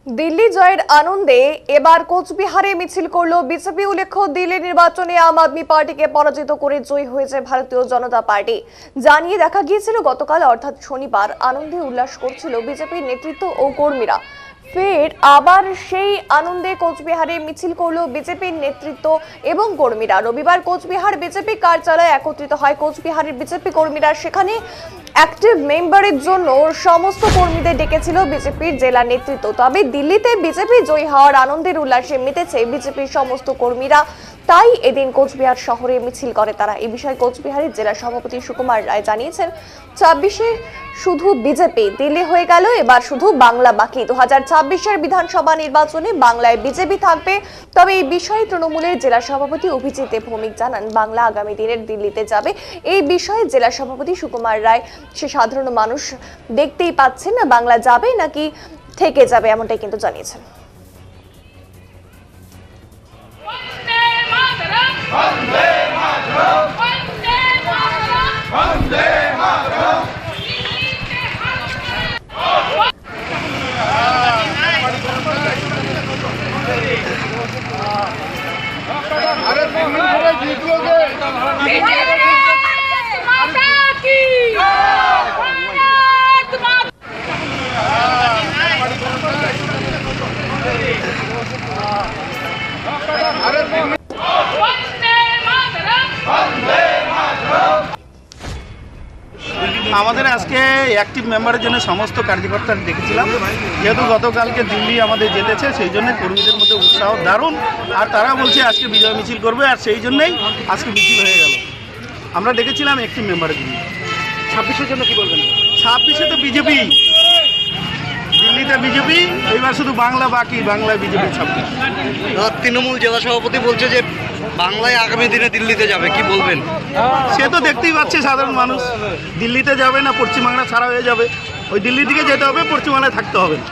দিল্লি জয়ের আনন্দে এবার কোচবিহারে মিছিল করলো বিজেপি। উল্লেখ্য, দিল্লি নির্বাচনে আম আদমি পার্টিকে পরাজিত করে জয়ী হয়েছে ভারতীয় জনতা পার্টি। জানিয়ে দেখা গিয়েছিল গতকাল অর্থাৎ শনিবার আনন্দে উল্লাস করছিল বিজেপির নেতৃত্ব ও কর্মীরা। ফের আবার সেই আনন্দে কোচবিহারে মিছিল করলো বিজেপির নেতৃত্ব এবং কর্মীরা। রবিবার কোচবিহার বিজেপি কার্যালয়ে একত্রিত হয় কোচবিহারের বিজেপি কর্মীরা। সেখানে অ্যাক্টিভ মেম্বারের জন্য সমস্ত কর্মীদের ডেকেছিল বিজেপির জেলা নেতৃত্ব। তবে দিল্লিতে বিজেপি জয়ী হওয়ার আনন্দের উল্লাসে মেতেছে বিজেপির সমস্ত কর্মীরা। তাই এদিন কোচবিহার শহরে মিছিল করে তারা। এই বিষয়ে কোচবিহারের জেলা সভাপতি সুকুমার রায় জানিয়েছেন, ২৬-এ শুধু বিজেপি, দিল্লি হয়ে গেল, এবার শুধু বাংলা বাকি। ২০২৬-এর বিধানসভা নির্বাচনে বাংলায় বিজেপি থাকবে। তবে এই বিষয়ে তৃণমূলের জেলা সভাপতি অভিজিৎ ভৌমিক জানান, বাংলা আগামী দিনের দিল্লিতে যাবে। এই বিষয়ে জেলা সভাপতি সুকুমার রায়, সে সাধারণ মানুষ দেখতেই পাচ্ছেন না বাংলা যাবে নাকি থেকে যাবে, এমনটাই কিন্তু জানিয়েছেন। আমাদের আজকে অ্যাক্টিভ মেম্বারের জন্য সমস্ত কার্যকর্তা দেখেছিলাম। যেহেতু গতকালকে দিল্লি আমাদের জিতেছে, সেই জন্য কর্মীদের মধ্যে উৎসাহ দারুণ। আর তারা বলছে আজকে বিজয় মিছিল করবে, আর সেই জন্যই আজকে মিছিল হয়ে গেল। আমরা দেখেছিলাম অ্যাক্টিভ মেম্বারের জন্য। ২৬-এর জন্য কি বলবেন? ২৬-এ তো বিজেপি, দিল্লিতে বিজেপি, এইবার শুধু বাংলা বাকি, বাংলায় বিজেপি ২৬। তৃণমূল জেলা সভাপতি বলছে যে বাংলায় আগামী দিনে দিল্লিতে যাবে, কি বলবেন? সে তো দেখতেই পাচ্ছে সাধারণ মানুষ, দিল্লিতে যাবে না পশ্চিমবাংলা ছাড়া হয়ে যাবে। ওই দিল্লির দিকে যেতে হবে, পশ্চিমবাংলায় থাকতে হবে না।